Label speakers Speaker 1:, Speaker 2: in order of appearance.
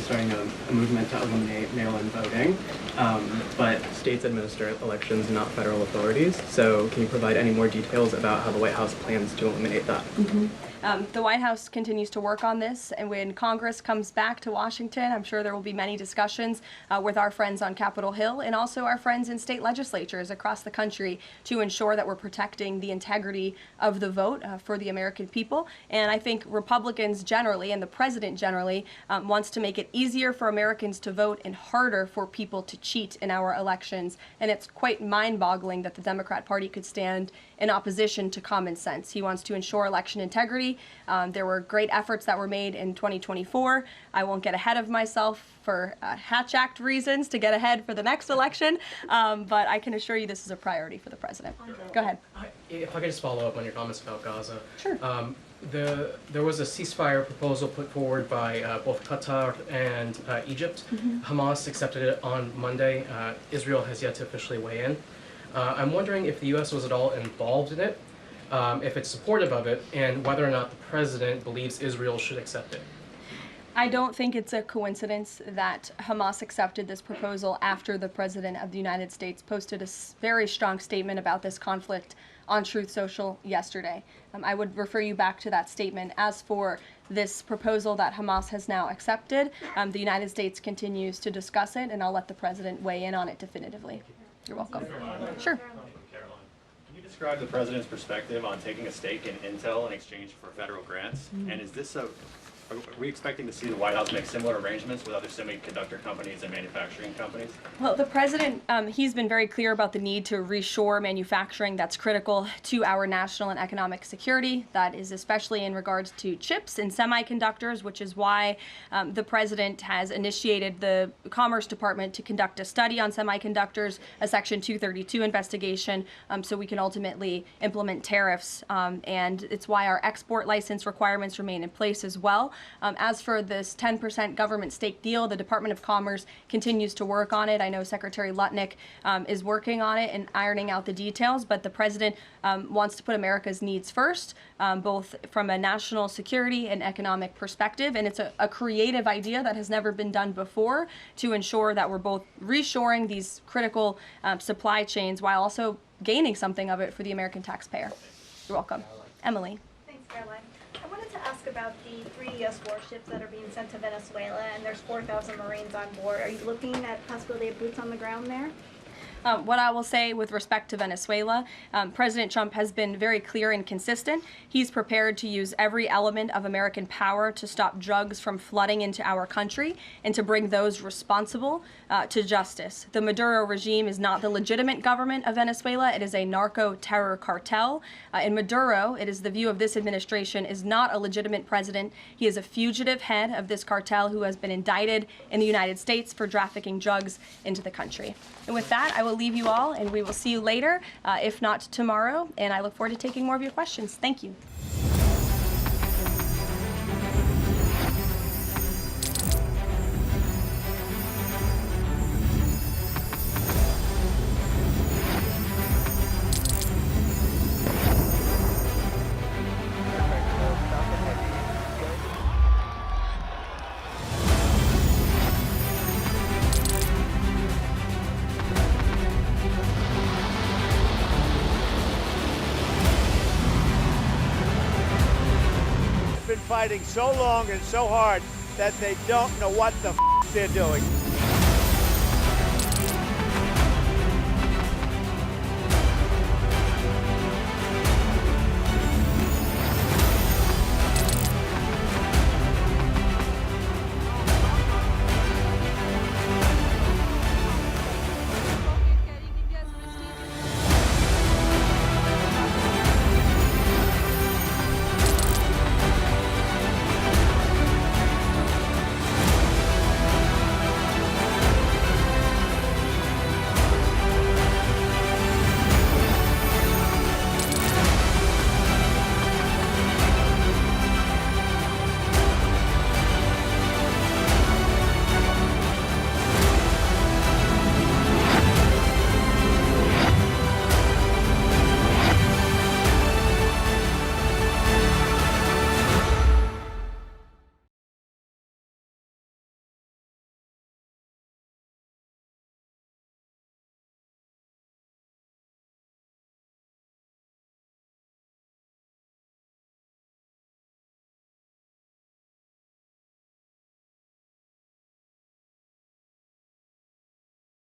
Speaker 1: starting a movement to eliminate mail-in voting, but states administer elections, not federal authorities. So can you provide any more details about how the White House plans to eliminate that?
Speaker 2: The White House continues to work on this, and when Congress comes back to Washington, I'm sure there will be many discussions with our friends on Capitol Hill and also our friends in state legislatures across the country to ensure that we're protecting the integrity of the vote for the American people. And I think Republicans generally, and the president generally, wants to make it easier for Americans to vote and harder for people to cheat in our elections. And it's quite mind-boggling that the Democrat Party could stand in opposition to common sense. He wants to ensure election integrity. There were great efforts that were made in 2024. I won't get ahead of myself for Hatch Act reasons to get ahead for the next election, but I can assure you this is a priority for the president. Go ahead.
Speaker 3: If I could just follow up on your comments about Gaza.
Speaker 2: Sure.
Speaker 3: There was a ceasefire proposal put forward by both Qatar and Egypt. Hamas accepted it on Monday. Israel has yet to officially weigh in. I'm wondering if the U.S. was at all involved in it, if it's supportive of it, and whether or not the president believes Israel should accept it.
Speaker 2: I don't think it's a coincidence that Hamas accepted this proposal after the President of the United States posted a very strong statement about this conflict on Truth Social yesterday. I would refer you back to that statement. As for this proposal that Hamas has now accepted, the United States continues to discuss it, and I'll let the President weigh in on it definitively. You're welcome. Sure.
Speaker 4: Caroline, can you describe the president's perspective on taking a stake in Intel in exchange for federal grants? And is this are we expecting to see the White House make similar arrangements with other semiconductor companies and manufacturing companies?
Speaker 2: Well, the president, he's been very clear about the need to reshore manufacturing that's critical to our national and economic security. That is especially in regards to chips and semiconductors, which is why the president has initiated the Commerce Department to conduct a study on semiconductors, a Section 232 investigation, so we can ultimately implement tariffs. And it's why our export license requirements remain in place as well. As for this 10% government stake deal, the Department of Commerce continues to work on it. I know Secretary Lutnick is working on it and ironing out the details, but the president wants to put America's needs first, both from a national security and economic perspective. And it's a creative idea that has never been done before to ensure that we're both reshoring these critical supply chains while also gaining something of it for the American taxpayer. You're welcome. Emily.
Speaker 5: Thanks, Caroline. I wanted to ask about the 3 U.S. warships that are being sent to Venezuela, and there's 4,000 Marines on board. Are you looking at possibility of boots on the ground there?
Speaker 2: What I will say with respect to Venezuela, President Trump has been very clear and consistent. He's prepared to use every element of American power to stop drugs from flooding into our country and to bring those responsible to justice. The Maduro regime is not the legitimate government of Venezuela. It is a narco-terror cartel. In Maduro, it is the view of this administration, is not a legitimate president. He is a fugitive head of this cartel who has been indicted in the United States for trafficking drugs into the country. And with that, I will leave you all, and we will see you later, if not tomorrow, and I look forward to taking more of your questions. Thank you.
Speaker 6: Fighting so long and so hard that they don't know what the they're doing.